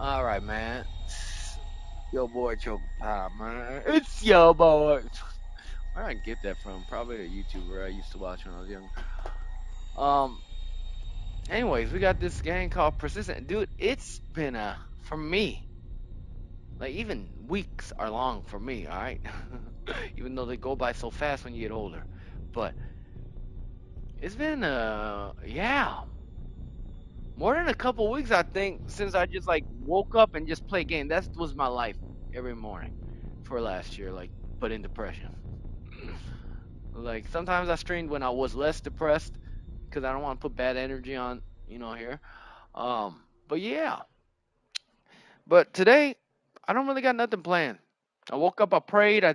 All right, man. Yo, boy, Choke Pie, man. It's yo, boy. Where did I get that from? Probably a YouTuber I used to watch when I was young. Um. Anyways, we got this game called Persistent, dude. It's been for me, like even weeks are long for me. All right, even though they go by so fast when you get older, but it's been yeah, more than a couple weeks I think since I just like woke up and just play game. That was my life every morning for last year, like, but in depression. Like sometimes I streamed when I was less depressed because I don't want to put bad energy on, here. But yeah, but today I don't really got nothing planned. I woke up, I prayed, I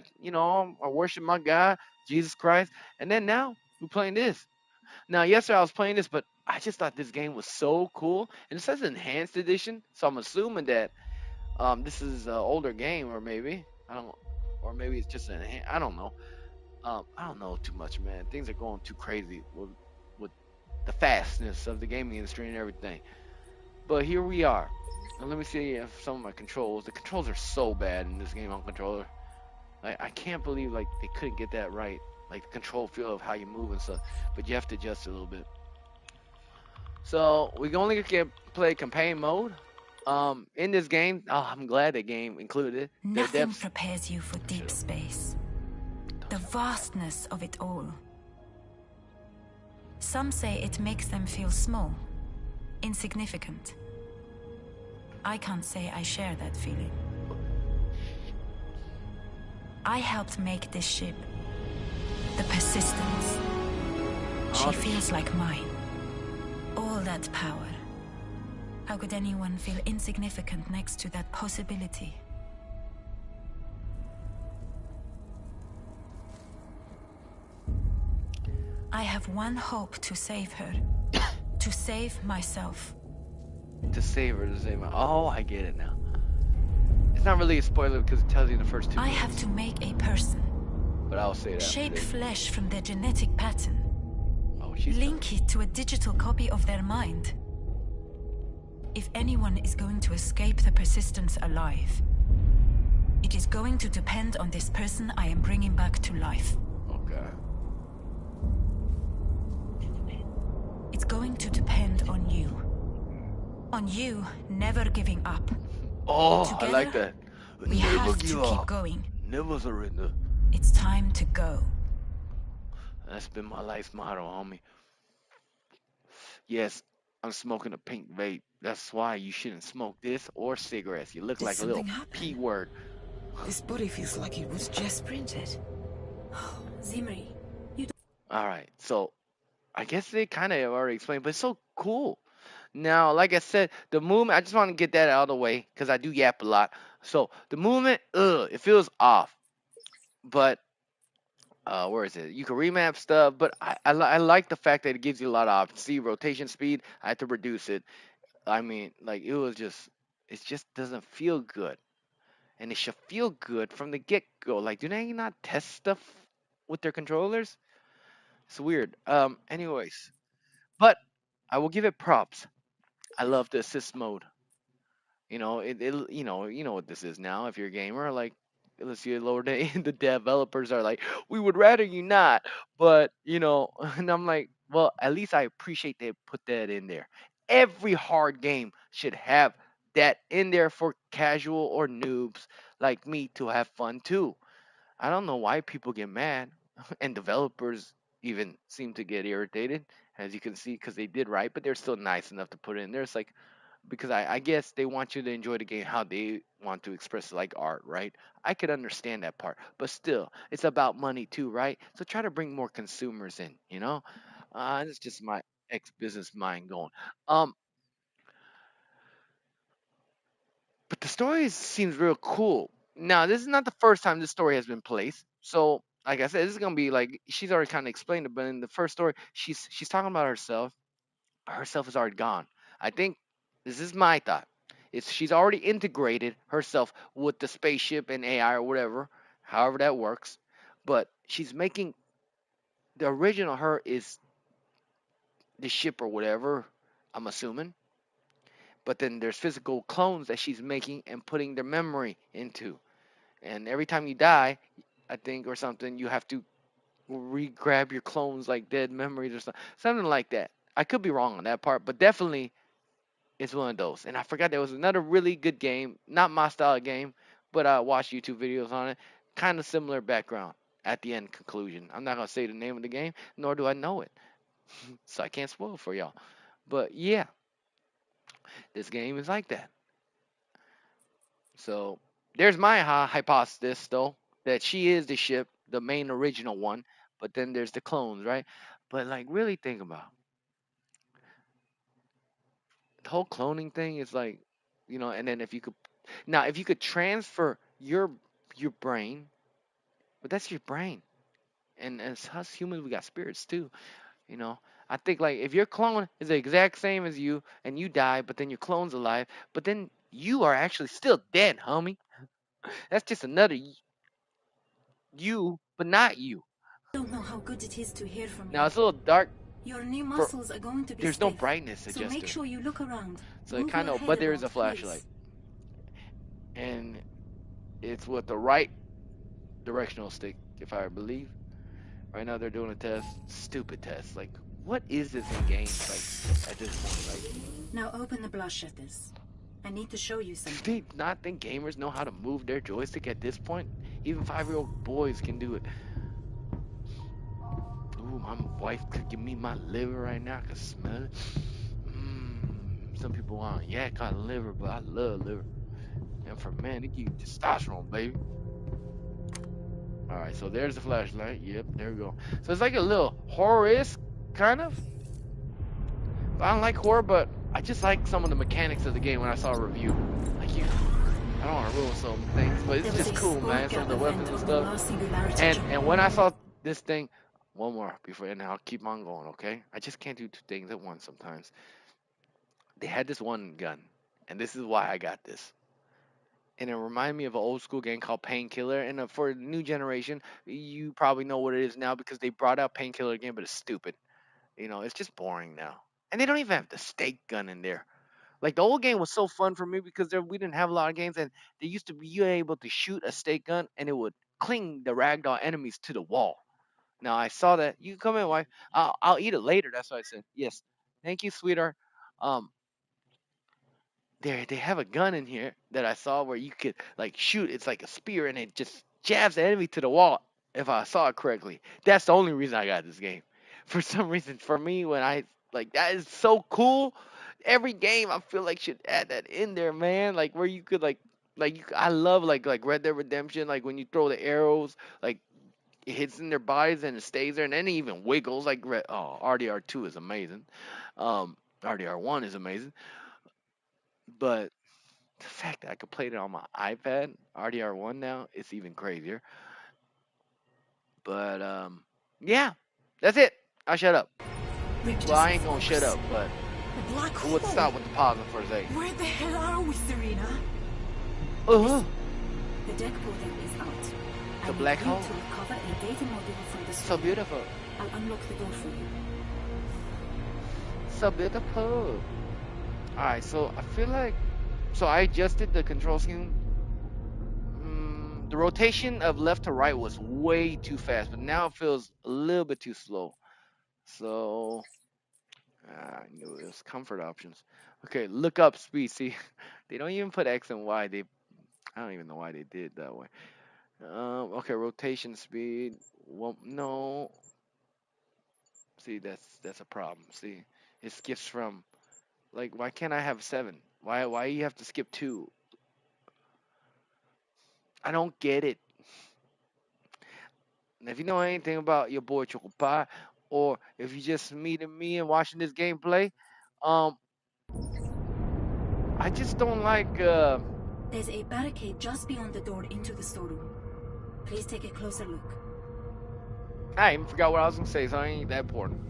worshiped my God, Jesus Christ, and then now we're playing this. Now, yesterday I was playing this, but I just thought this game was so cool, and it says enhanced edition, so I'm assuming that this is an older game, or maybe I don't, or maybe it's just I don't know. I don't know too much, man. Things are going too crazy with the fastness of the gaming industry and everything. But here we are. And let me see if some of my controls. The controls are so bad in this game on controller. Like I can't believe like they couldn't get that right. Like the control feel of how you move and stuff. But you have to adjust a little bit. So we can only get play campaign mode. In this game, oh, I'm glad the game included the Nothing depths. prepares you for deep Shut up. space. The Don't say that. vastness of it all. Some say it makes them feel small, insignificant. I can't say I share that feeling. I helped make this ship, the Persistence. She Oh, feels like mine. All that power. How could anyone feel insignificant next to that possibility? I have one hope to save her. To save myself. to save her, to save my. Oh, I get it now. It's not really a spoiler because it tells you in the first 2 I minutes. have to make a person. But I'll say that. Shape flesh from their genetic pattern. Oh, she's Link it to a digital copy of their mind. If anyone is going to escape the Persistence alive, it is going to depend on this person I am bringing back to life. Okay. It's going to depend on you. On you never giving up. Oh, Together, I like that. we Never have give to up. keep going. Never surrender. It's time to go. That's been my life motto, homie. Yes, I'm smoking a pink vape. That's why you shouldn't smoke this or cigarettes. You look Did like a something little happen? P word. This body feels like it was just printed. Zimri, All right, so I guess they kind of already explained, but it's so cool. Now, like I said, the movement, I just want to get that out of the way because I do yap a lot. So the movement, it feels off. But where is it? You can remap stuff, but I like the fact that it gives you a lot of options. See, rotation speed, I had to reduce it. I mean, like it just doesn't feel good, and it should feel good from the get go. Like, do they not test stuff with their controllers? It's weird. Anyways, but I will give it props. I love the assist mode. You know what this is now. If you're a gamer, like let's see, lower day, the developers are like, we would rather you not, but and I'm like, well, at least I appreciate they put that in there. Every hard game should have that in there for casual or noobs like me to have fun too. I don't know why people get mad, and developers even seem to get irritated, as you can see, because they did right, but they're still nice enough to put it in there. It's like because I guess they want you to enjoy the game how they want to express it, like art, right? I could understand that part, but still, it's about money too, right? So try to bring more consumers in, you know. It's just my ex-business mind going. Um, but the story seems real cool. Now, this is not the first time this story has been placed. So, like I said, this is gonna be like she's already kind of explained it, but in the first story, she's talking about herself. Herself is already gone. I think this is my thought. It's she's already integrated herself with the spaceship and AI or whatever, however that works. But she's making the original her is the ship or whatever. I'm assuming, but then there's physical clones that she's making and putting their memory into. And every time you die, I think, or something, you have to re-grab your clones like dead memories or something like that. I could be wrong on that part, but definitely it's one of those. And I forgot there was another really good game, not my style of game, but I watched YouTube videos on it. Kind of similar background at the end conclusion. I'm not gonna say the name of the game, nor do I know it, so I can't spoil for y'all. But yeah, this game is like that. So there's my hypothesis though, that she is the ship, the main original one. But then there's the clones, right? But like, really think about it. The whole cloning thing is like, and then if you could transfer your brain, but that's your brain, and as us humans, we got spirits too. You know, I think like if your clone is the exact same as you and you die, but then your clone's alive, but then you are actually still dead, homie. That's just another you, but not you. Don't know how good it is to hear from Now you. it's a little dark. Your new For, muscles are going to be there's stiff, no brightness so make adjuster, sure you look around. so it Move kind your of. head But there is a around, flashlight, please. and it's with the right directional stick, if I believe. Right now they're doing a test, stupid test. Like, what is this in games? Like at this point, like, Now open the blast shutters. I need to show you do something. they not think gamers know how to move their joystick at this point? Even 5-year-old boys can do it. Ooh, my wife cooking me my liver right now. I can smell it. Some people want yak on liver, but I love liver. And for men, it gives you testosterone, baby. All right, so there's the flashlight. Yep, there we go. So it's like a little horror-esque, kind of. I don't like horror, but I just like some of the mechanics of the game when I saw a review. Like you, I don't want to ruin some things, but it's just cool, man. Some of the weapons and stuff. And when I saw this thing, one more before, and I'll keep on going, okay? I just can't do two things at once sometimes. They had this one gun, and this is why I got this. And it reminded me of an old school game called Painkiller. And for the new generation, you probably know what it is now because they brought out Painkiller again, but it's stupid. It's just boring now. And they don't even have the stake gun in there. Like the old game was so fun for me because we didn't have a lot of games, and they used to be you able to shoot a stake gun and it would cling the ragdoll enemies to the wall. Now I saw that. You can come in, wife. I'll eat it later. That's what I said. Yes, thank you, sweetheart. Um, they have a gun in here that I saw where you could like shoot. It's like a spear and it just jabs the enemy to the wall. If I saw it correctly, that's the only reason I got this game. For some reason, for me, when I like that is so cool. Every game I feel like should add that in there, man. Like where you could I love like Red Dead Redemption. Like when you throw the arrows, like it hits in their bodies and it stays there, and then it even wiggles. Like RDR2 is amazing. RDR1 is amazing, but the fact that I could play it on my iPad, RDR1 now, it's even crazier. But yeah, that's it. I shut up. Well, I ain't gonna shut up, but The black hole. let's stop with the pausing for a second. Where the hell are we, Serena? Uh-huh. The deck portal is out. I The need black you hole? to recover a data module from the So server. beautiful. I'll unlock the door for you. So beautiful. Alright, so I feel like I adjusted the control scheme. The rotation of left to right was way too fast, but now it feels a little bit too slow. So I knew it was comfort options. Okay, look up speed. See, they don't even put X and Y. I don't even know why they did it that way. Okay, rotation speed. Well, no. See, that's a problem. See, it skips from like why can't I have 7? Why you have to skip 2? I don't get it. And if you know anything about your boy Choco Pie, or if you just meeting me and watching this gameplay, um, I just don't like. There's a barricade just beyond the door into the storeroom. Please take a closer look. I even forgot what I was gonna say, so it ain't that important.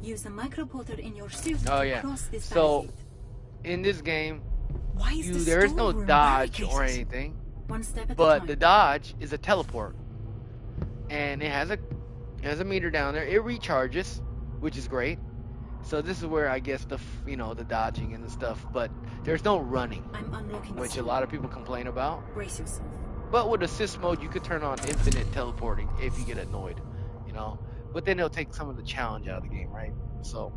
Use the microporter in your suit Oh to yeah. cross this So barricade. in this game, Why is there is no storeroom dodge or barricaded? anything, One step at a but time. the dodge is a teleport, and it has a There's a meter down there. It recharges, which is great. So this is where I guess the dodging and the stuff, but there's no running, I'm unlocking the which a suit. lot of people complain about. Brace yourself. But with assist mode, you could turn on infinite teleporting if you get annoyed, you know. But then it'll take some of the challenge out of the game, right? So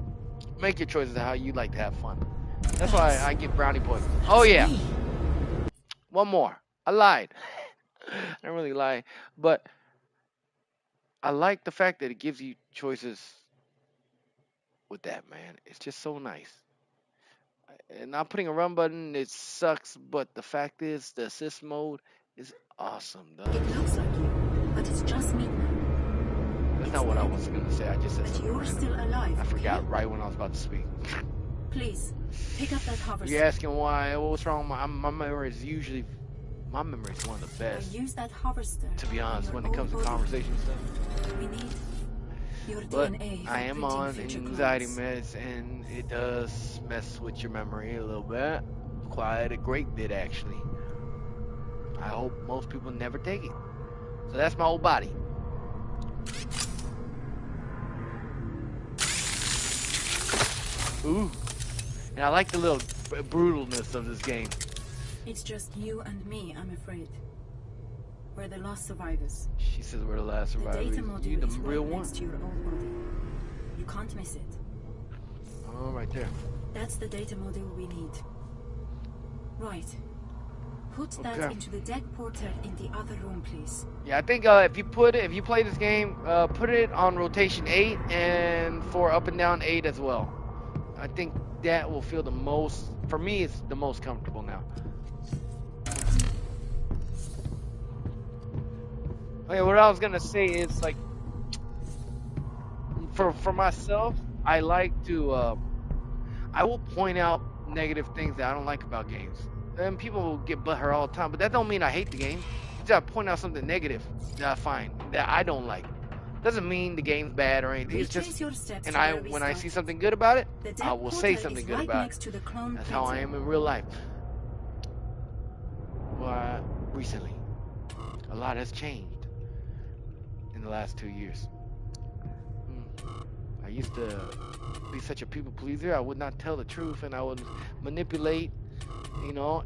make your choices of how you like to have fun. That's why Thanks. I get brownie points. Oh That's yeah, me. one more. I lied. I don't really lie, but I like the fact that it gives you choices with that, man. It's just so nice. And not putting a run button, it sucks, but the fact is, the assist mode is awesome, dog. It looks like you, but it's just me now. That's It's not what I dead. was gonna say. I just said But something you're random. still alive. I forgot Okay? right when I was about to speak. Please, pick up that You're harvester. asking why? What's wrong? My memory is usually my memory is one of the Now best. use that harvester. To be on honest, your when it own comes to body. conversation stuff. We need your But DNA I for am printing on future anxiety clones. meds, and it does mess with your memory a little bit. Quite a great bit, actually. I hope most people never take it. So that's my old body. Ooh. And I like the little brutalness of this game. It's just you and me, I'm afraid. We're the last survivors. She says we're the last The survivors. data You module the is real right one? next to your old body. You can't miss it. Oh, right there. That's the data module we need. Right. Put that Okay. into the deck portal in the other room, please. Yeah, I think if you play this game, put it on rotation 8 and for up and down 8 as well. I think that will feel the most, for me, it's the most comfortable now. Okay, what I was gonna say is like, for myself, I like to, I will point out negative things that I don't like about games. And people will get butthurt all the time, but that don't mean I hate the game. It's just I point out something negative that I find that I don't like. Doesn't mean the game's bad or anything. It's just, Retrace your steps and to where we when I see started. something good about it, The I deck will say portal something is good right about it. next to the clone That's how I printer. am in real life. But recently, a lot has changed in the last 2 years. I used to be such a people pleaser. I would not tell the truth, and I would manipulate, you know,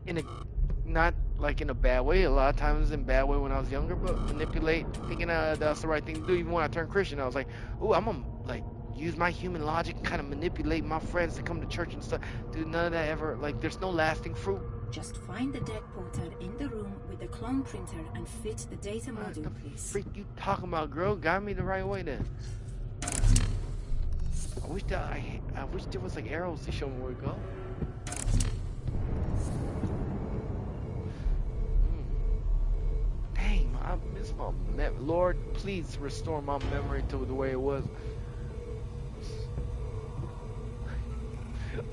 in a not like in a bad way. A lot of times in a bad way when I was younger, but manipulate, thinking that's the right thing to do. Even when I turned Christian, I was like, "Ooh, I'm gonna like use my human logic and kind of manipulate my friends to come to church and stuff." Dude, none of that ever like. There's no lasting fruit. Just find the deck portal in the room with the clone printer and fit the data What the module, please. freak you talking about, girl? Got me the right way then. I wish there was like arrows to show me where to go. Dang, I miss my Lord, please restore my memory to the way it was.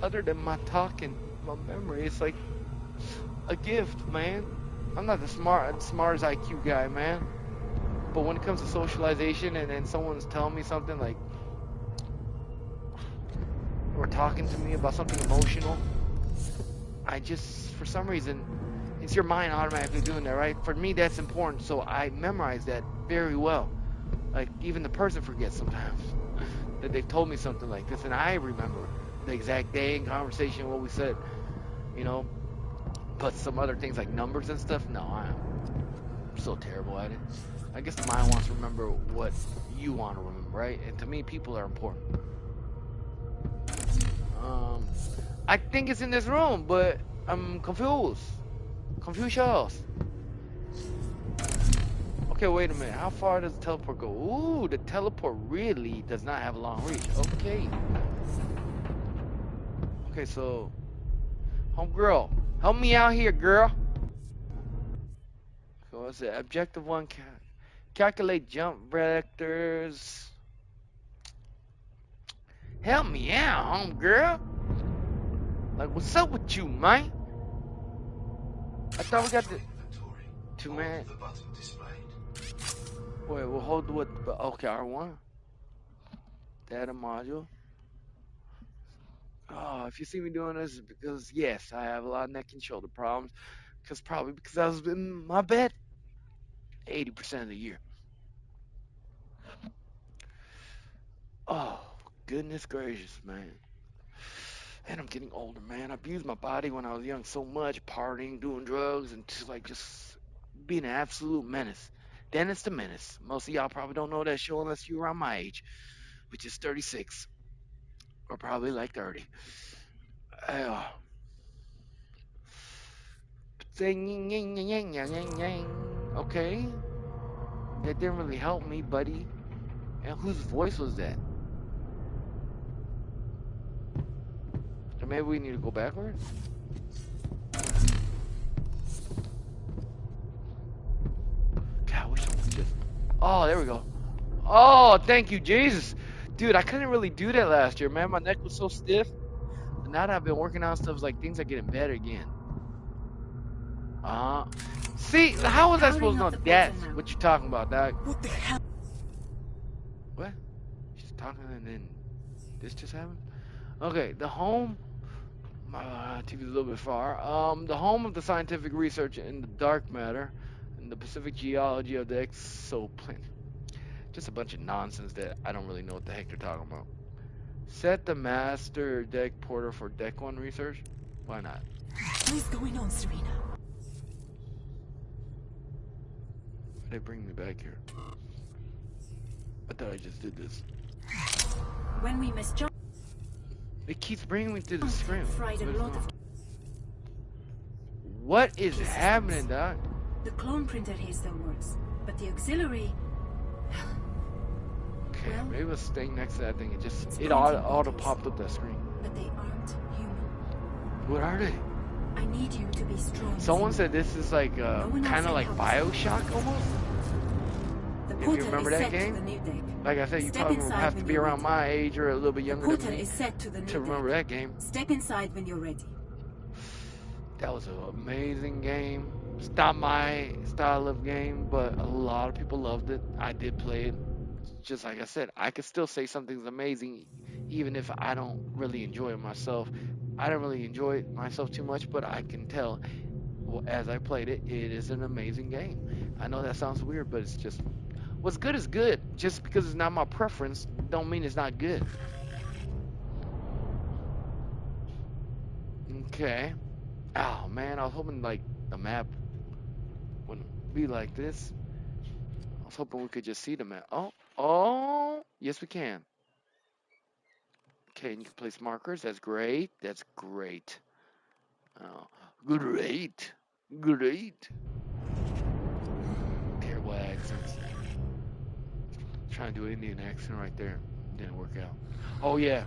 Other than my talking, my memory, it's like a gift, man. I'm not the smartest IQ guy, man. But when it comes to socialization and then someone's telling me something like, or talking to me about something emotional, I just, for some reason, it's your mind automatically doing that, right? For me, that's important, so I memorize that very well. Like, even the person forgets sometimes that they've told me something like this, and I remember the exact day and conversation, what we said, you know. But some other things like numbers and stuff, no, I'm so terrible at it. I guess the mind wants to remember what you want to remember, right? And to me, people are important. Um, I think it's in this room, but I'm confused. Confucius. Okay, wait a minute. How far does the teleport go? Ooh, the teleport really does not have a long reach. Okay. Okay, so, homegirl, help me out here, girl. So what's it? Objective one, calculate jump vectors. Help me out, homegirl. Like, what's up with you, man? I thought we got the two man. Wait, we'll hold what? Okay, R1. Data module. Oh, if you see me doing this, it's because yes, I have a lot of neck and shoulder problems. Probably because I was in my bed 80% of the year. Goodness gracious, man. And I'm getting older, man. I abused my body when I was young so much, partying, doing drugs, and just being an absolute menace. Dennis the Menace. Most of y'all probably don't know that show unless you're around my age, which is 36 or probably like 30. Uh, saying ying, ying, ying, ying, ying, ying, ying. Okay, that didn't really help me, buddy. And whose voice was that? So maybe we need to go backwards? God, I wish I would just. Oh, there we go. Oh, thank you, Jesus. Dude, I couldn't really do that last year, man. My neck was so stiff. But now that I've been working on stuff, like things are getting better again. Uh, See, how was I supposed Powering to up know the portal that's now. what you're talking about, dog? What the hell? What? She's talking and then this just happened? Okay, the home. TV's a little bit far. The home of the scientific research in the dark matter and the Pacific geology of the exoplanet. Just a bunch of nonsense that I don't really know what the heck they're talking about. Set the master deck portal for deck one research. Why not? What is going on, Serena? Why they bring me back here? I thought I just did this. When we misjudged It keeps bringing me to the it, screen. fried a What is lot going of on? What is key happening, systems. doc? The clone printer here still works, but the auxiliary. Okay, Well, maybe let's stay next to that thing. it's It printing auto bodies, popped up that screen. but they aren't human. What are they? I need you to be strong. Someone Serena. said this is like No one else kind of can like help us. Bioshock almost. The If you portal remember is that set game. to the new deck. Like I said, you Step probably inside have to when be you're around ready. my age or a little bit The younger than portal me is set to the new to remember deck. that game. Step inside when you're ready. That was an amazing game. It's not my style of game, but a lot of people loved it. I did play it. Just like I said, I could still say something's amazing even if I don't really enjoy it myself. I don't really enjoy it myself too much, but I can tell as I played it, it is an amazing game. I know that sounds weird, but it's just what's good is good. Just because it's not my preference, don't mean it's not good. Okay. Oh man, I was hoping like the map wouldn't be like this. I was hoping we could just see the map. Oh, yes we can. Okay, and you can place markers. That's great. That's great. Oh, great. Great. Terrible accents. Trying to do an Indian accent right there. Didn't work out. Oh yeah.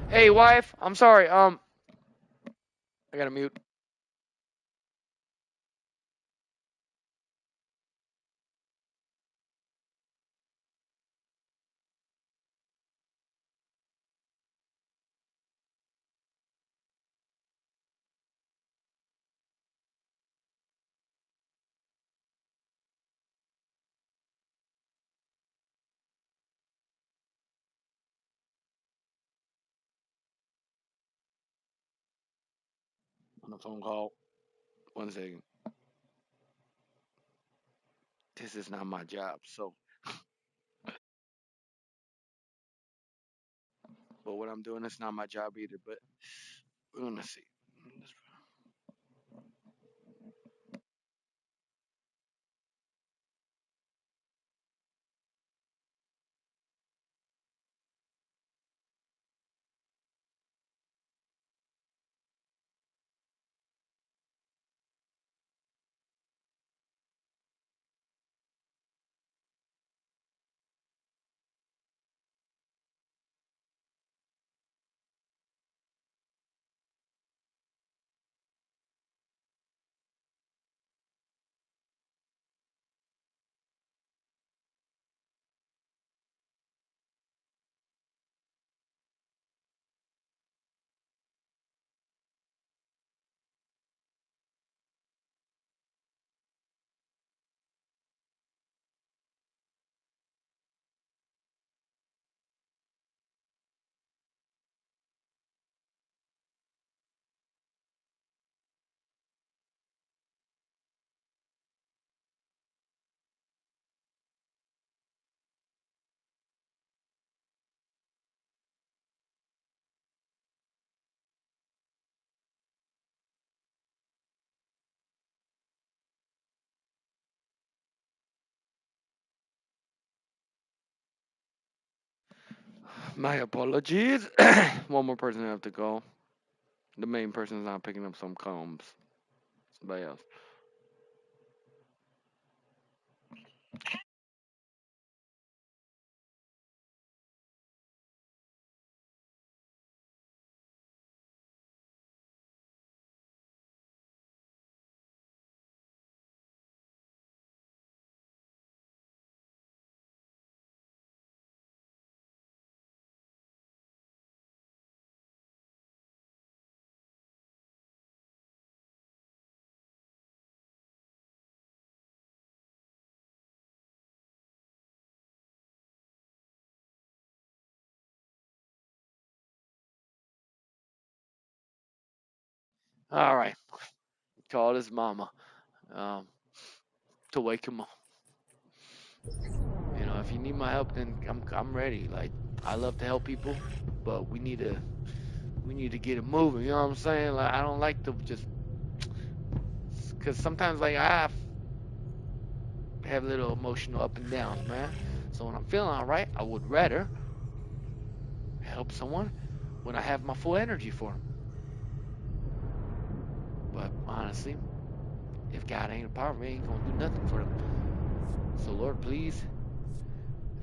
Hey wife, I'm sorry. I gotta mute. On a phone call. 1 second. This is not my job, so but what I'm doing is not my job either. But we're gonna see. My apologies. One more person have to go. The main person is not picking up some combs. Somebody else. All right. Called his mama um, to wake him up. If you need my help, then I'm ready. Like I love to help people, but we need to get it moving. You know what I'm saying? Like I don't like to just because sometimes like have little emotional up and downs, man. So when I'm feeling all right, I would rather help someone when I have my full energy for them. But honestly, if God ain't a part of me, ain't gonna do nothing for them. So Lord, please,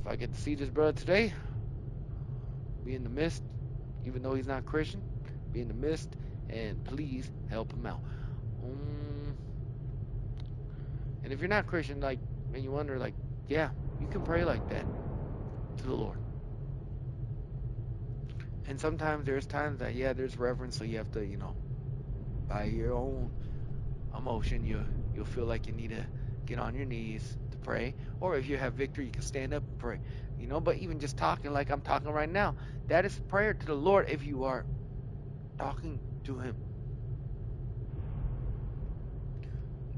if I get to see this brother today, be in the midst, even though he's not Christian, be in the midst, and please help him out. Um, and if you're not Christian, like, and you wonder, like, yeah, you can pray like that to the Lord. And sometimes there's times that, yeah, there's reverence, so you have to, by your own emotion, you'll feel like you need to get on your knees to pray. Or if you have victory, you can stand up and pray. But even just talking like I'm talking right now, that is prayer to the Lord if you are talking to Him.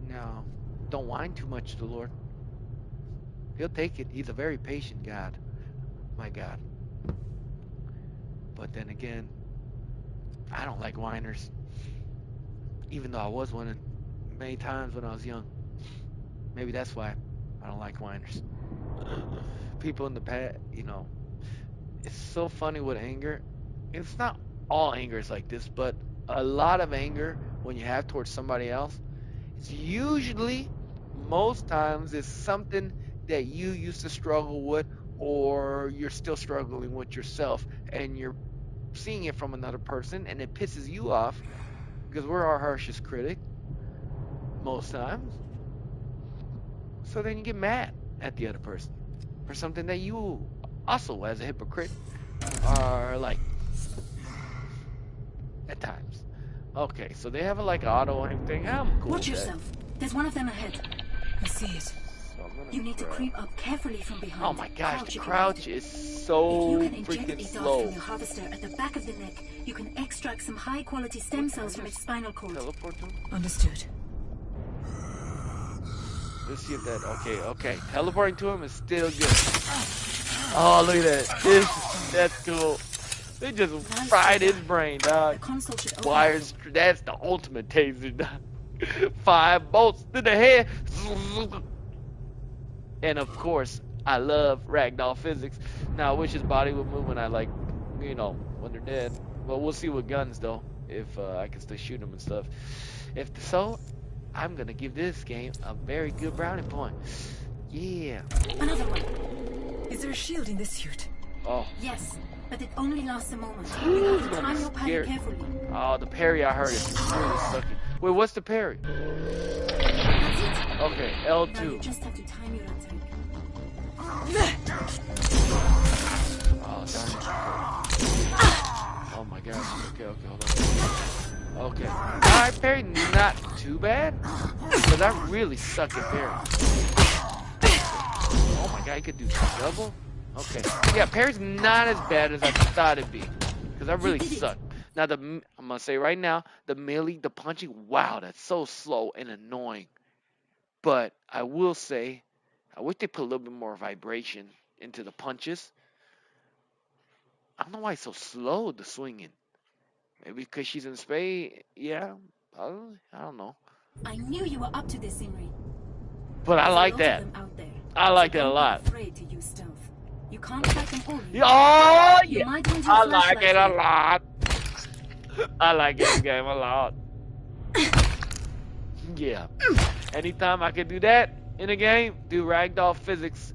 Now, don't whine too much to the Lord. He'll take it. He's a very patient God, my God. But then again, I don't like whiners, even though I was one many times when I was young. Maybe that's why I don't like whiners. People in the past, it's so funny with anger. It's not all anger is like this, but a lot of anger when you have towards somebody else, it's usually, most times, it's something that you used to struggle with or you're still struggling with yourself and you're seeing it from another person and it pisses you off because we're our harshest critic most times. So then you get mad at the other person for something that you also, as a hypocrite, are like at times. Okay, so they have like auto aim thing. I'm cool Watch with that. yourself. There's one of them ahead. I see it. So I'm gonna You need to grab. creep up carefully from behind. Oh my gosh, the Crouch if you crouch need. is If so you can inject freaking a dart from slow. your harvester at the back of the neck, you can extract some high-quality stem cells from its spinal cord. Teleport to him? Understood. Let's see if that. Okay. Teleporting to him is still good. Oh, look at that. That's cool. They just fried his brain, The dog. console should open. Wires. That's the ultimate taser, dog. 5 bolts to the head. And of course, I love ragdoll physics. Now, I wish his body would move when when they're dead. Well, we'll see with guns, though, if I can still shoot them and stuff. If so, I'm going to give this game a very good brownie point. Yeah. Another one. Is there a shield in this suit? Oh. Yes, but it only lasts a moment. Ooh, You have it's to gonna time be your parry scary. carefully. Oh, the parry I heard is really sucky. Wait, what's the parry? That's it. Okay, Now you L2. just have to time your attack. Oh, darn it. Oh my gosh. Okay, hold on. Okay. Alright, parry not too bad. Because I really suck at parry. Oh my god, you could do double? Okay. Yeah, parry's not as bad as I thought it'd be. Because I really suck. Now, I'm going to say right now, the melee, the punching, wow, that's so slow and annoying. But I will say, I wish they put a little bit more vibration into the punches. I don't know why it's so slow, the swinging. Maybe because she's in space. Yeah, probably. I don't know. I knew you were up to this, Imri. But I There's like a lot that. of them out there, I like so that a don't lot. be afraid to use stealth. You can't fight them all. Oh, You Yeah, might want your I like flashlight it a here. lot. I like this game a lot. Yeah. Anytime I can do that in a game, do ragdoll physics.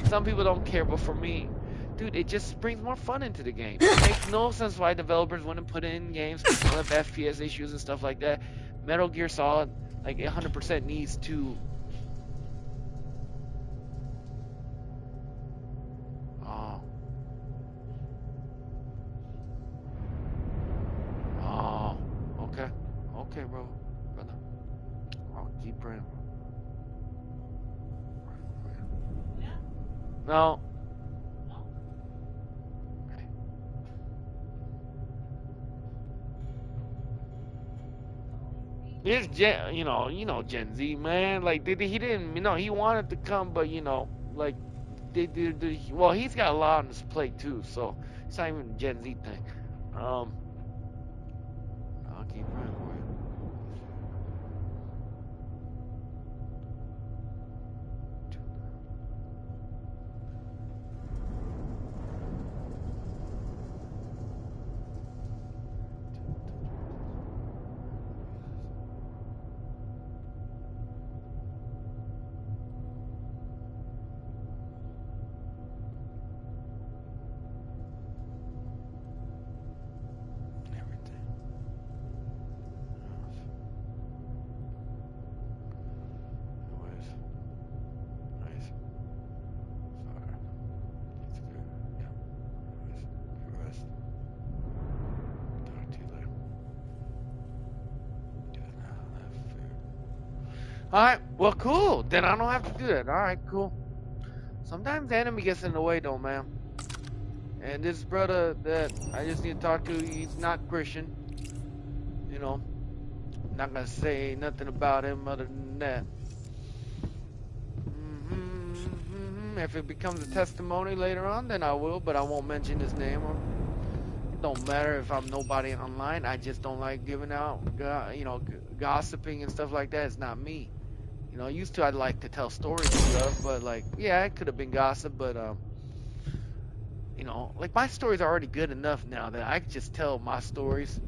Some people don't care, but for me, dude, it just brings more fun into the game. It makes no sense why developers wouldn't put it in games with FPS issues and stuff like that. Metal Gear Solid, like 100% needs to. Oh, oh, okay, okay, brother. I'll keep praying. No. It's Gen, Gen Z, man. Like he didn't, he wanted to come, but like they did. Well, he's got a lot on his plate too, so it's not even a Gen Z thing. Um, I'll keep running for you. Everything. Anyways, nice. Sorry. It's good. Yeah. Anyways, good rest. Talk to you later. Good now. That's fair. All right. Well, cool. Then I don't have to do that. All right. Cool. Sometimes the enemy gets in the way, though, man. And this brother that I just need to talk to, he's not Christian. Not gonna say nothing about him other than that. If it becomes a testimony later on, then I will, but I won't mention his name. It don't matter if I'm nobody online. I just don't like giving out, gossiping and stuff like that. It's not me. Used to I'd like to tell stories and stuff, but like, yeah, it could have been gossip, but like my stories are already good enough now that I can just tell my stories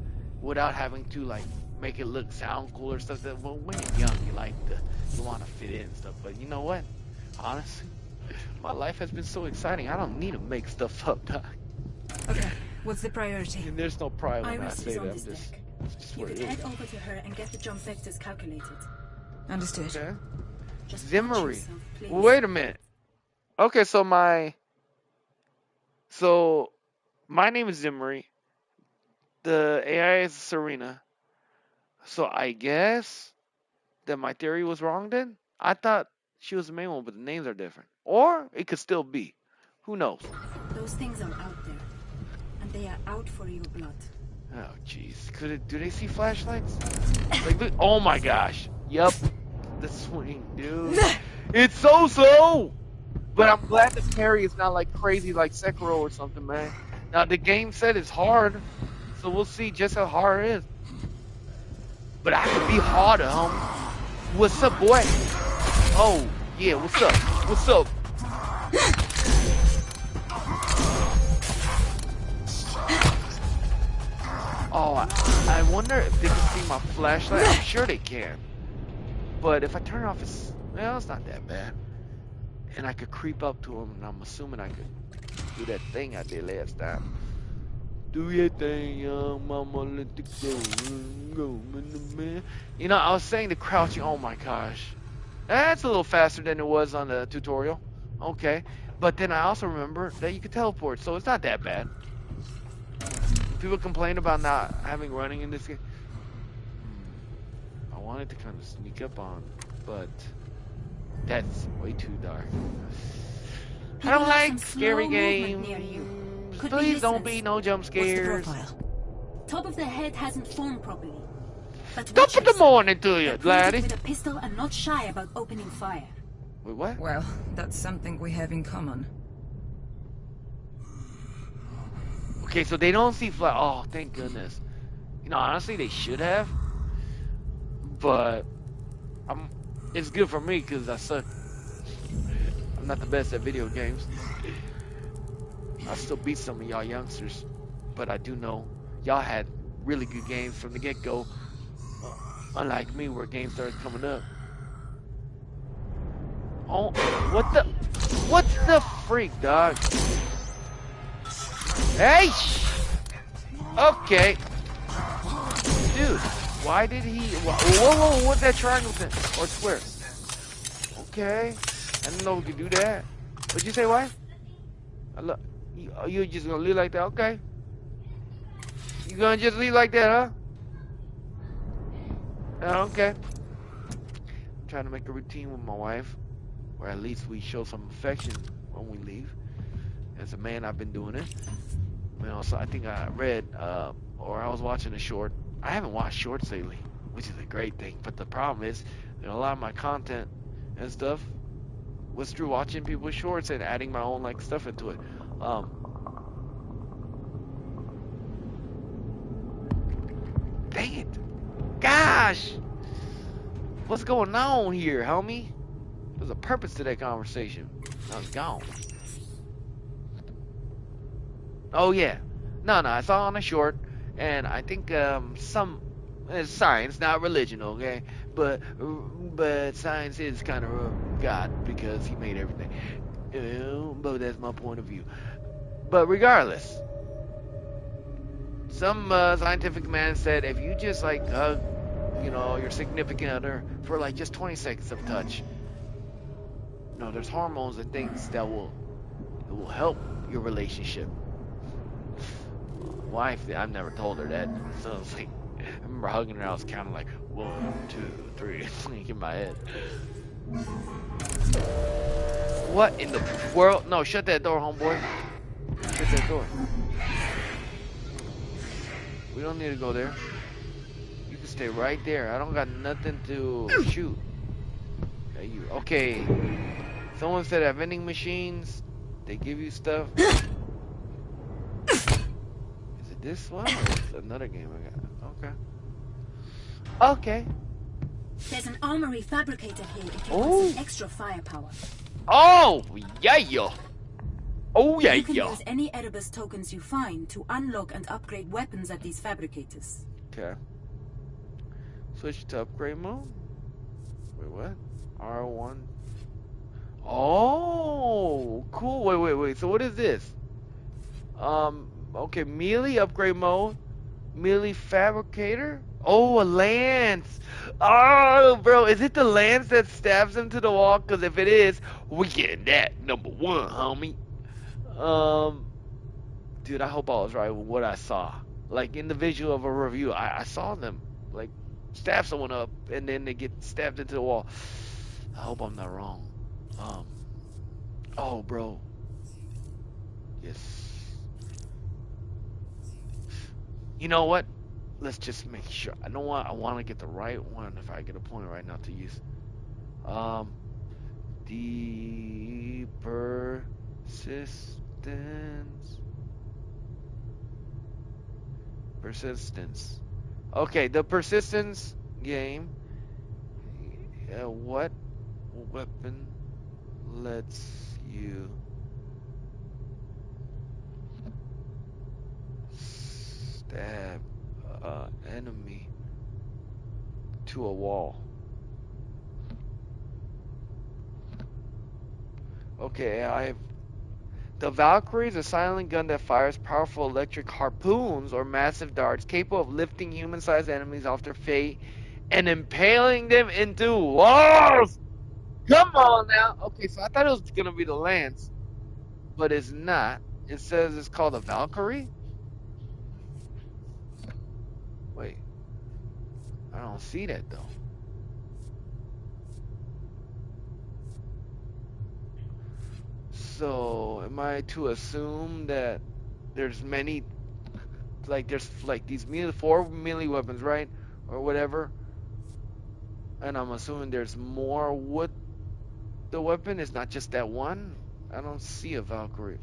without having to like make it sound cool or stuff. That well, when you're young, you want to fit in and stuff. But you know what? Honestly, my life has been so exciting. I don't need to make stuff up, Doc. Okay, what's the priority? And there's no pride when I Iris say is on that. this deck. Just You what could it is. head over to her and get the jump vectors calculated. Understood. Okay. Just watch Zimmery. yourself, please. Wait a minute. Okay, so my name is Zimmery. The AI is Serena. So I guess that my theory was wrong then? I thought she was the main one, but the names are different. Or it could still be. Who knows? Those things are out there, and they are out for your blood. Oh, jeez. Do they see flashlights? Like, look, oh my gosh. Yup. The swing, dude. It's so. But I'm glad the parry is not like crazy like Sekiro or something, man. Now, the game said it's hard, so we'll see just how hard it is. But I can be harder, homie. What's up, boy? Oh, yeah, what's up? What's up? Oh, I wonder if they can see my flashlight. I'm sure they can. But if I turn it off, it's not that bad. And I could creep up to him, and I'm assuming I could do that thing I did last time. Do your thing, young mama, let it go, man. I was saying the crouching, oh my gosh. That's a little faster than it was on the tutorial. Okay. But then I also remember that you could teleport, so it's not that bad. People complain about not having running in this game. I wanted to kind of sneak up on, but that's way too dark. I don't like scary games. Please don't be no jump scares. Top of the head hasn't formed properly. But Top of the morning to you, laddie. With a pistol and not shy about opening fire. Wait, what? Well, that's something we have in common. Okay, so they don't see fly. Oh, thank goodness. Honestly, they should have. But it's good for me because I suck. I'm not the best at video games. I still beat some of y'all youngsters, but I do know y'all had really good games from the get-go, unlike me, where games started coming up. Oh, what the freak, dog? Hey! Okay. Dude, why did he... Whoa, what's that triangle thing? Or square? Okay. I didn't know we could do that. What'd you say, why? You just gonna leave like that? Okay. You gonna just leave like that, huh? Okay. I'm trying to make a routine with my wife, where at least we show some affection when we leave. As a man, I've been doing it. You know, so I think I read, or I was watching a short. I haven't watched shorts lately, which is a great thing. But the problem is, you know, a lot of my content and stuff was through watching people's shorts and adding my own like stuff into it. Dang it! Gosh, what's going on here, homie? There's a purpose to that conversation. I was gone. Oh yeah, no, I saw on a short, and I think some it's science, not religion, okay? But science is kind of God because He made everything. But that's my point of view. But regardless, some scientific man said if you just like hug, you know, your significant other for like just 20 seconds of touch, you know, there's hormones and things that will help your relationship. Wife, I've never told her that, so it's like I remember hugging her. I was counting like 1, 2, 3, in my head. What in the world? No, shut that door, homeboy. Shut that door. We don't need to go there. You can stay right there. I don't got nothing to shoot. Yeah, you okay? Someone said at vending machines they give you stuff. This one or is another game I got? Okay. Okay. There's an armory fabricator here if you want some extra firepower. Oh, yeah. Oh, yeah. You can use any Erebus tokens you find to unlock and upgrade weapons at these fabricators. Okay. Switch to upgrade mode. Wait, what? R1. Oh, cool. Wait. So what is this? Okay, melee upgrade mode. Melee fabricator. Oh, a lance. Oh, bro, is it the lance that stabs him to the wall? Because if it is, we getting that number 1, homie. Dude, I hope I was right with what I saw. Like in the visual of a review, I saw them like stab someone up and then they get stabbed into the wall. I hope I'm not wrong. Oh, bro. Yes. You know what? Let's just make sure. I want to get the right one if I get a point right now to use. The persistence. Okay, the persistence game. What weapon lets you stab enemy to a wall? Okay, the Valkyrie is a silent gun that fires powerful electric harpoons or massive darts capable of lifting human-sized enemies off their feet and impaling them into walls. Come on now. Okay, so I thought it was gonna be the lance, but it's not. It says it's called a Valkyrie. Wait, I don't see that though. So, am I to assume that there's many, like there's like these 4 melee weapons, right, or whatever, and I'm assuming there's more with the weapon. It's not just that one. I don't see a Valkyrie.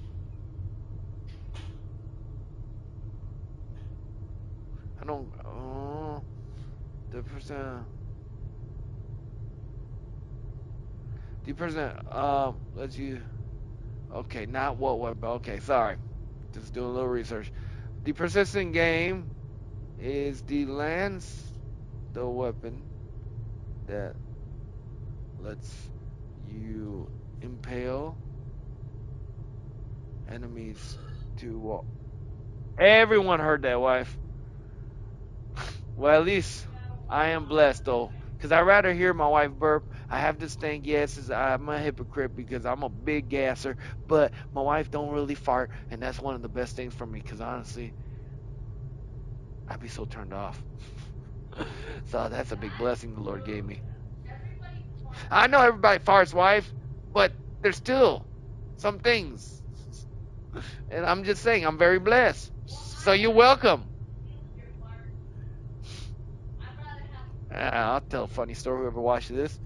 I don't. Oh, the person. Let's you. Okay, not what weapon. Okay, sorry. Just doing a little research. The persistent game is the lance, the weapon that lets you impale enemies to walk. Everyone heard that, wife. Well, at least I am blessed though, because I rather hear my wife burp. I have this thing, yes, I'm a hypocrite because I'm a big gasser, but my wife don't really fart, and that's one of the best things for me. Because honestly, I'd be so turned off. So that's a big blessing the Lord gave me. I know everybody farts, wife, but there's still some things, and I'm just saying I'm very blessed. So you're welcome. I'll tell a funny story. Whoever watches this,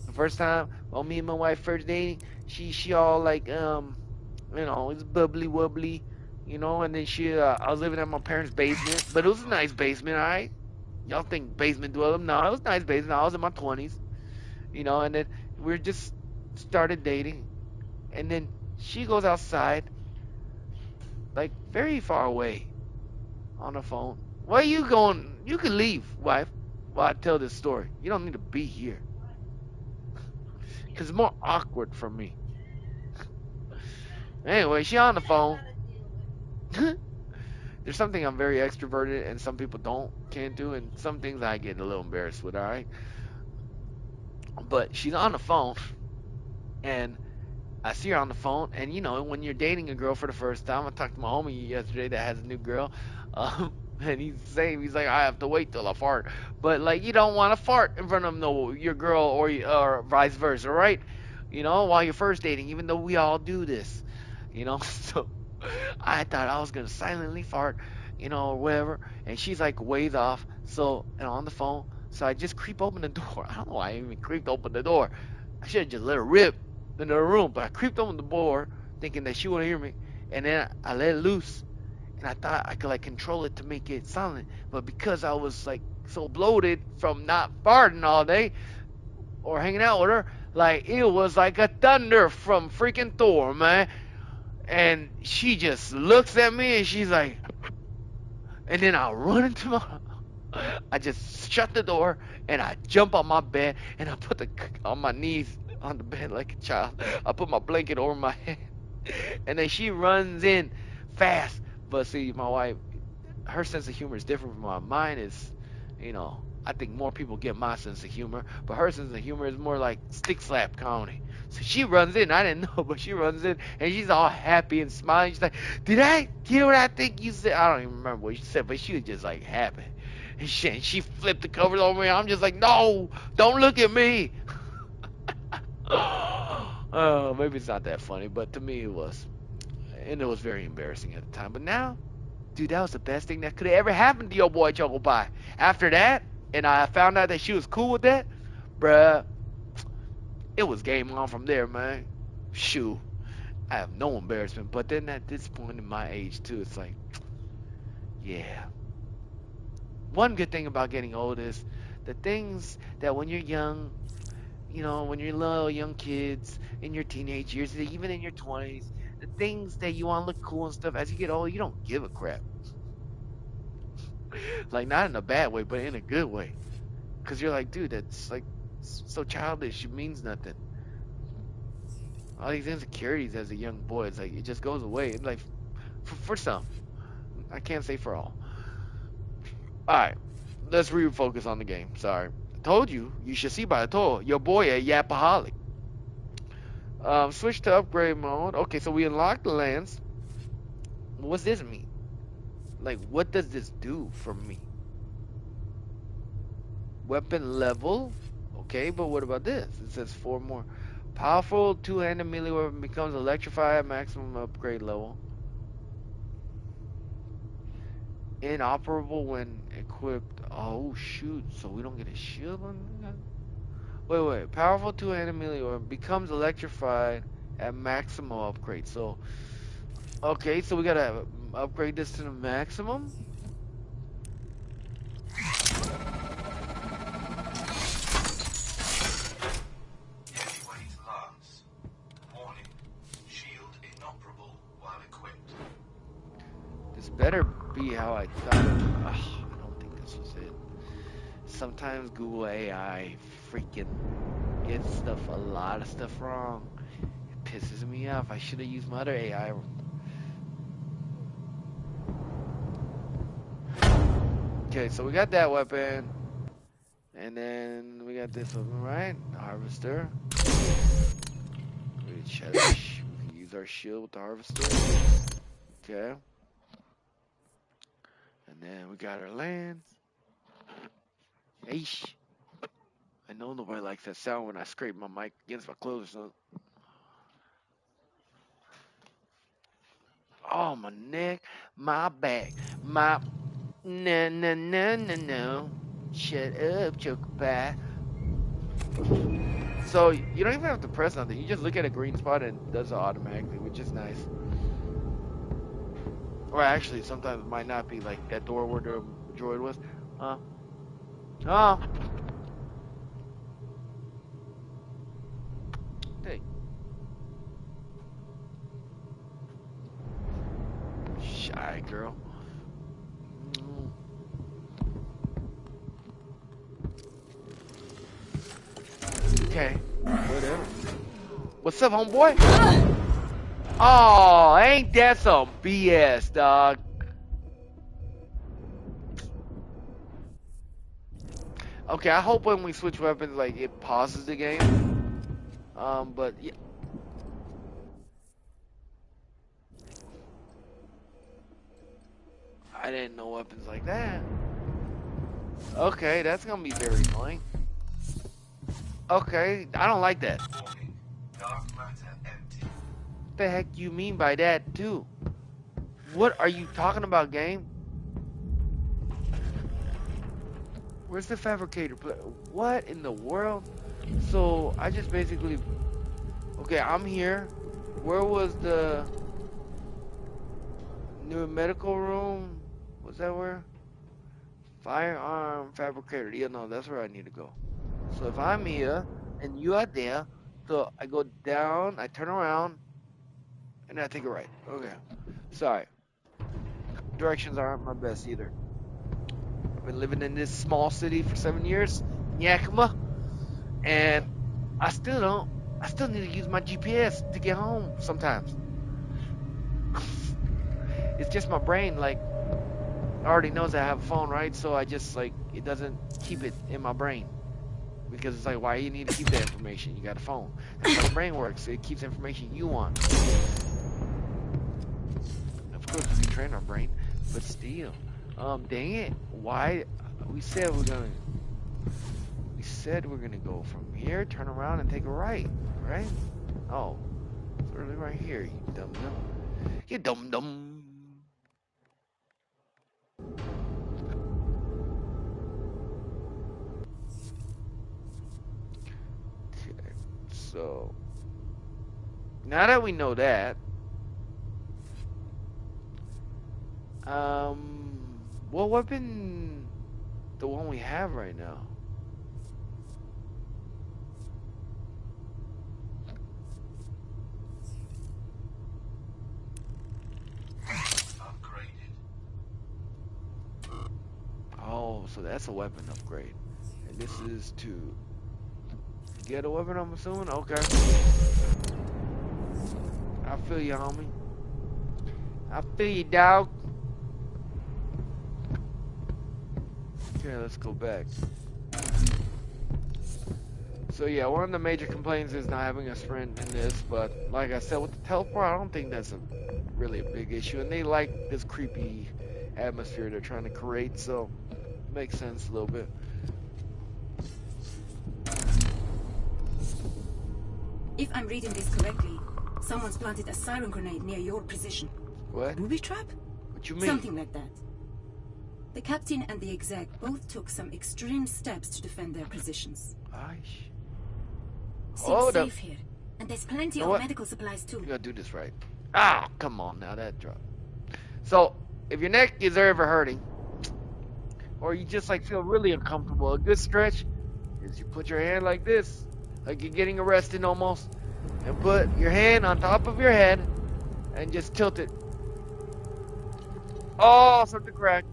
the first time, well, me and my wife first dating, she all like it's bubbly wobbly, and then I was living at my parents' basement, but it was a nice basement, all right. Y'all think basement dweller? No, it was a nice basement. I was in my 20s, and then we just started dating, and then she goes outside, like very far away, on the phone. Where you going? You can leave, wife. While I tell this story, you don't need to be here. Because it's more awkward for me. Anyway, she on the phone. There's something I'm very extroverted and some people can't do, and some things I get a little embarrassed with, alright? But she's on the phone, and I see her on the phone, and when you're dating a girl for the first time, I talked to my homie yesterday that has a new girl, and he's like, I have to wait till I fart. But, like, you don't want to fart in front of your girl or vice versa, right? While you're first dating, even though we all do this, so I thought I was going to silently fart, or whatever, and she's like ways off, so, and on the phone, so I just creep open the door. I don't know why I even creeped open the door. I should have just let her rip into the room, but I creeped open the door thinking that she wouldn't hear me, and then I let it loose, and I thought I could like control it to make it silent, but because I was like so bloated from not farting all day or hanging out with her, like it was like a thunder from freaking Thor, man. And she just looks at me and she's like, and then I run into I just shut the door and I jump on my bed and I put on my knees on the bed like a child. I put my blanket over my head, and then she runs in fast. But see, my wife, her sense of humor is different from mine. Mine is, I think more people get my sense of humor, but her sense of humor is more like stick slap comedy. So she runs in. I didn't know, but she runs in and she's all happy and smiling. She's like, "Did I hear what I think you said?" I don't even remember what she said, but she was just like happy. And she flipped the covers over me. I'm just like, "No, don't look at me." Oh, maybe it's not that funny, but to me it was, and it was very embarrassing at the time. But now, dude, that was the best thing that could have ever happened to your boy Choco Pie. After that, and I found out that she was cool with that, bruh, it was game on from there, man. Shoot, I have no embarrassment. But then at this point in my age too, it's like, yeah. One good thing about getting old is the things that when you're young, when you're little young kids in your teenage years, even in your 20s, the things that you want to look cool and stuff, as you get older, you don't give a crap. Like, not in a bad way, but in a good way. Because you're like, dude, that's like so childish. It means nothing. All these insecurities as a young boy, it's like, it just goes away. It's like, for some. I can't say for all. Alright, let's refocus on the game. Sorry. I told you, you should see by the toll. Your boy a yapaholic. Switch to upgrade mode. Okay, so we unlocked the lance. What's this mean? Like, what does this do for me? Weapon level. Okay, but what about this? It says 4 more. Powerful two-handed melee weapon becomes electrified at maximum upgrade level. Inoperable when equipped. Oh, shoot. So we don't get a shield on that? Wait. Powerful two-handed melee weapon becomes electrified at maximum upgrade. So, okay, so we gotta upgrade this to the maximum? Heavyweight lance. Warning. Shield inoperable while equipped. This better be how I thought. Ugh, I don't think this was it. Sometimes Google AI freaking gets a lot of stuff wrong. It pisses me off. I should have used my other AI. Okay, so we got that weapon. And then we got this weapon, right? The harvester. We can use our shield with the harvester. Okay. And then we got our lance. Eesh. I know nobody likes that sound when I scrape my mic against my clothes. So. Oh, my neck, my back, my... No, no, no, no, no. Shut up, choke pie. So, you don't even have to press nothing. You just look at a green spot and it does it automatically, which is nice. Or actually, sometimes it might not be like that door where the droid was. Oh. Hey. Shy girl. Okay. Whatever. What's up, homeboy? Oh, ain't that some BS, dog? Okay, I hope when we switch weapons, like, it pauses the game. But, yeah. I didn't know weapons like that. Okay, that's gonna be very annoying. Okay, I don't like that. Warning. Dark matter empty. What the heck you mean by that, too? What are you talking about, game? Where's the fabricator? What in the world? So, I just basically... Okay, I'm here. Where was the... new medical room? Was that where? Firearm fabricator. Yeah, no, that's where I need to go. So if I'm here, and you are there, so I go down, I turn around, and I take a right. Okay. Sorry. Directions aren't my best either. I've been living in this small city for 7 years, Yakima, and I still need to use my GPS to get home sometimes. It's just my brain, like, already knows I have a phone, right? So I just, like, it doesn't keep it in my brain. Because it's like, why you need to keep that information? You got a phone. That's how the brain works. It keeps information you want. Of course, we can train our brain, but still. Dang it. Why? We said we're gonna go from here, turn around, and take a right, right? Oh, it's really right here, you dum-dum. You dum-dum. So, now that we know that, what weapon, the one we have right now? Upgraded. Oh, so that's a weapon upgrade. And this is to get a weapon, I'm assuming? Okay. I feel you, homie. I feel you, dog. Okay, let's go back. So yeah, one of the major complaints is not having a sprint in this, but like I said, with the teleport, I don't think that's really a big issue. And they like this creepy atmosphere they're trying to create, so it makes sense a little bit. If I'm reading this correctly, someone's planted a siren grenade near your position. What? Booby trap? What you mean? Something like that. The captain and the exec both took some extreme steps to defend their positions. Aish. Seems safe here, and there's plenty of medical supplies too. You gotta do this right. Ah, come on now, that drop. So, if your neck is ever hurting, or you just like feel really uncomfortable, a good stretch is you put your hand like this, like you're getting arrested almost, and put your hand on top of your head and just tilt it Oh, something cracked.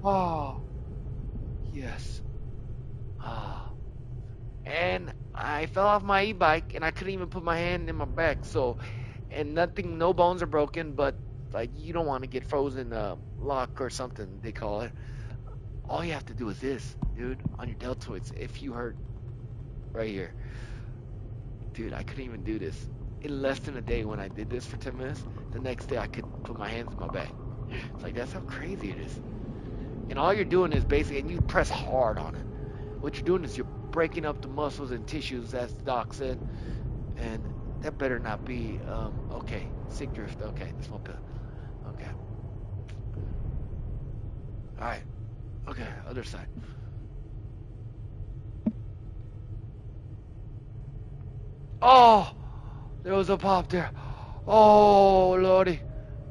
Oh, yes. Ah. And I fell off my e-bike and I couldn't even put my hand in my back. So, and nothing, no bones are broken, but like you don't want to get frozen lock or something they call it. All you have to do is this, dude, on your deltoids. If you hurt right here, dude, I couldn't even do this. In less than a day when I did this for 10 minutes, the next day I could put my hands in my back. It's like that's how crazy it is. And all you're doing is basically, and you press hard on it. What you're doing is you're breaking up the muscles and tissues, as the doc said, and that better not be okay. Sick drift. Okay, this won't be. Okay. All right. Okay, other side. Oh, there was a pop there. Oh, lordy,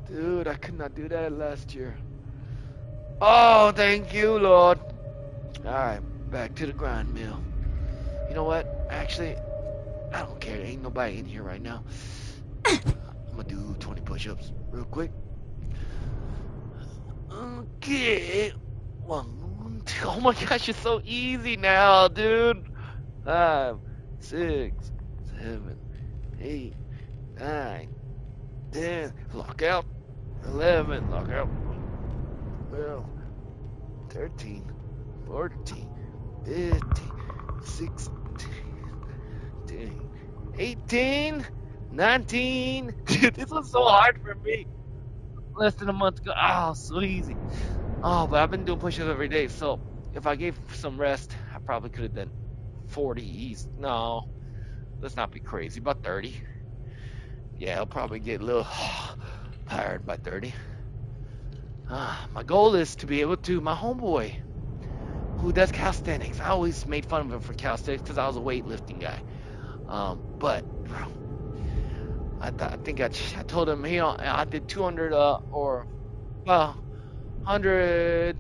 dude, I could not do that last year. Oh, thank you, Lord. All right, back to the grind mill. You know what? Actually, I don't care. There ain't nobody in here right now. I'm gonna do 20 push-ups real quick. Okay. One, two. Oh my gosh, it's so easy now, dude. 5, 6, 7, 8, 9, 10. Lock out. 11. Lock out. 12, 13, 14, 15, 16, 18, 19. Dude, this was so hard for me. Less than a month ago. Oh, so easy. Oh, but I've been doing push-ups every day, so if I gave some rest, I probably could have done 40 easy. No, let's not be crazy. About 30. Yeah, I'll probably get a little tired by 30. My goal is to be able to, my homeboy, who does calisthenics. I always made fun of him for calisthenics because I was a weightlifting guy. But bro, I think I told him, I did 200 or well 100,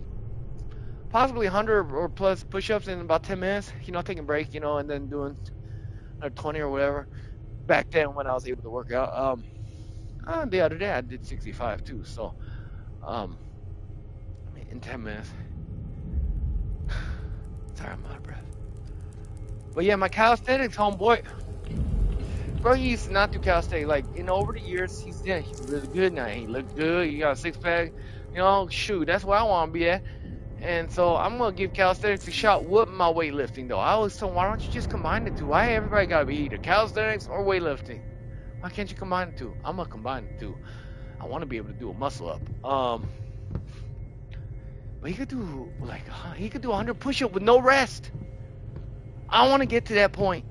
possibly 100 or plus push-ups in about 10 minutes. Taking a break, and then doing another 20 or whatever. Back then when I was able to work out. The other day I did 65 too. So um, in 10 minutes. Sorry, I'm out of breath. But yeah, my calisthenics homeboy, bro, he used to not do calisthenics. Like, over the years, he's really good now. He look good. He got a six pack. Shoot, that's where I want to be at. And so I'm gonna give calisthenics a shot with my weightlifting though. I always tell him, why don't you just combine the two? Why everybody gotta be either calisthenics or weightlifting? Why can't you combine the two? I'm gonna combine the two. I want to be able to do a muscle up. But he could do 100 push-up with no rest. I want to get to that point.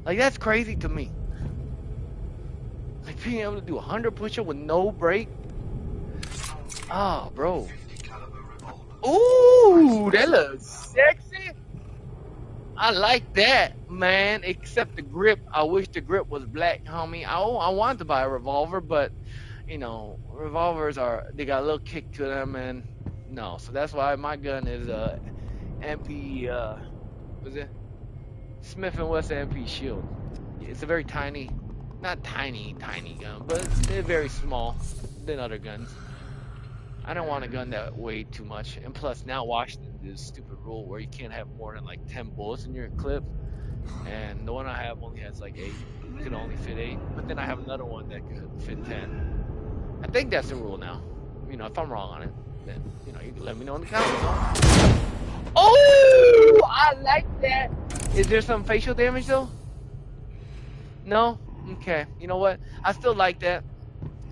Like, that's crazy to me. Like, being able to do 100 push-up with no break. Oh, bro. 50 caliber revolver. Ooh, that looks sexy. I like that, man. Except the grip. I wish the grip was black, homie. I wanted to buy a revolver, but revolvers they got a little kick to them, and no. So that's why my gun is MP. Was it Smith and Wesson MP Shield? It's a very tiny, not tiny gun, but they're very small than other guns. I don't want a gun that weighed too much. And plus, now Washington did this stupid rule where you can't have more than like 10 bullets in your clip. And the one I have only has like 8. It can only fit 8. But then I have another one that could fit 10. I think that's the rule now. If I'm wrong on it, then you can let me know in the comments. Oh, I like that. Is there some facial damage though? No? Okay. You know what? I still like that.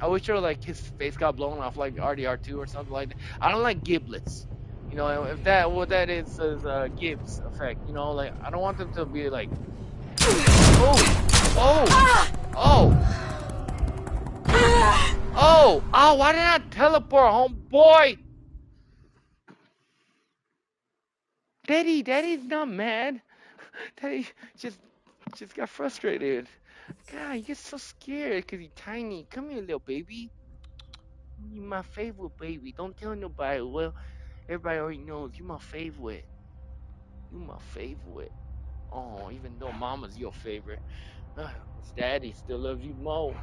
I wish like his face got blown off like RDR2 or something like that. I don't like giblets. If what that is Gibbs effect. Like I don't want them to be like, oh, why did I teleport, homeboy? Daddy's not mad. Daddy just got frustrated. God, you get so scared because you're tiny. Come here, little baby. You're my favorite baby. Don't tell nobody. Well, everybody already knows you're my favorite. You're my favorite. Oh, even though mama's your favorite, daddy still loves you more.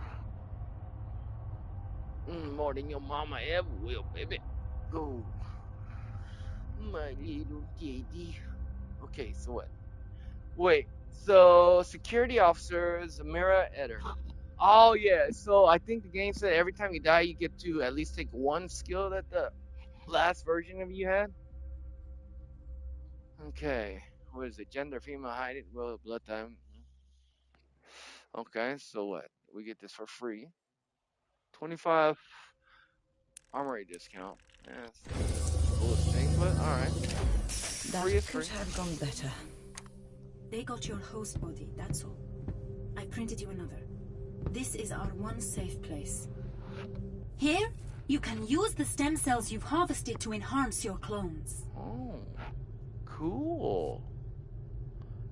More than your mama ever will, baby. Go. My little kitty. Okay, so what? Wait, so security officers, Amira Eder. Oh yeah, so I think the game said every time you die, you get to at least take one skill that the last version of you had. Okay, what is it? Gender, female, height, well, blood type. Okay, so what? We get this for free. 25 armory discount. Yeah, it's not the coolest thing, but all right. That Free is could free. have gone better. They got your host body, that's all. I printed you another. This is our one safe place. Here, you can use the stem cells you've harvested to enhance your clones. Oh, cool.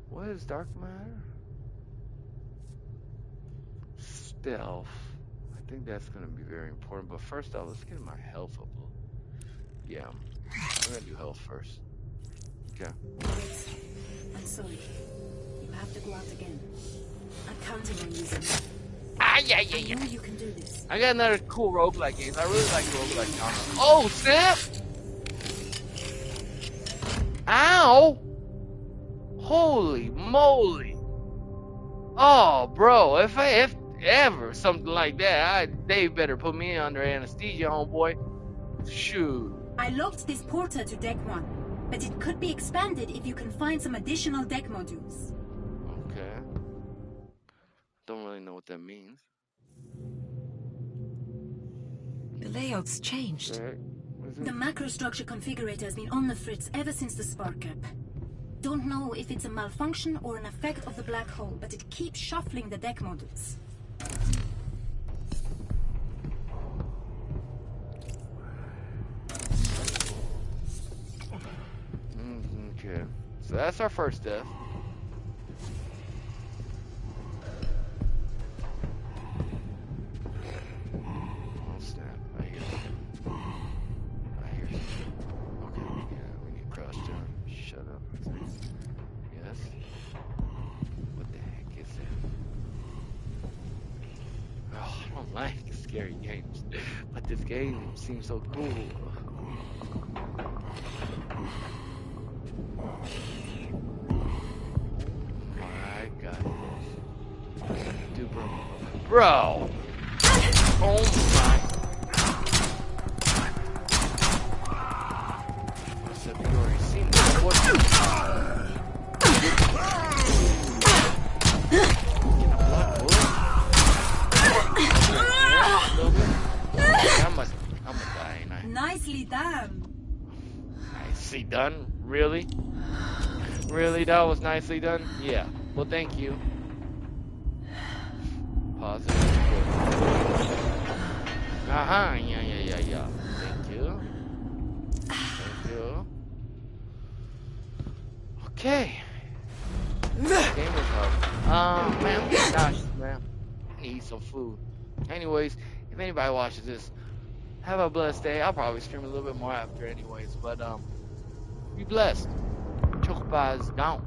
What is dark matter? Stealth. I think that's gonna be very important. But first off, let's get my health up. Yeah, we're gonna do health first. Okay. Wait, I'm sorry. You have to go out again. I'm counting on you. Ah, yeah. I know you can do this. I got another cool roguelike games. I really like roguelike genre. Oh, snap! Ow! Holy moly! Oh, bro, if ever something like that, they better put me under anesthesia, homeboy. Shoot. I locked this portal to Deck 1, but it could be expanded if you can find some additional deck modules. Okay. Don't really know what that means. The layout's changed. Okay. What is The it? macrostructure configurator has been on the fritz ever since the spark gap. Don't know if it's a malfunction or an effect of the black hole, but it keeps shuffling the deck modules. Okay. So that's our first death. Oh snap! I hear something. Okay, yeah, we need to crouch down. Shut up. Yes. What the heck is that? Oh, I don't like scary games, but this game seems so cool. My God, dude, bro. Oh my. I said you already seen this. What? Get a blood bullet. I'm gonna die, ain't I? Nicely done. Nicely done? Really? Really? That was nicely done? Yeah. Well, thank you. Positive. Uh-huh. Yeah. Thank you. Thank you. Okay. Game was hard. Man, I'm getting nauseous, man. I need to eat some food. Anyways, if anybody watches this, have a blessed day. I'll probably stream a little bit more after anyways, but be blessed. Choke bars down.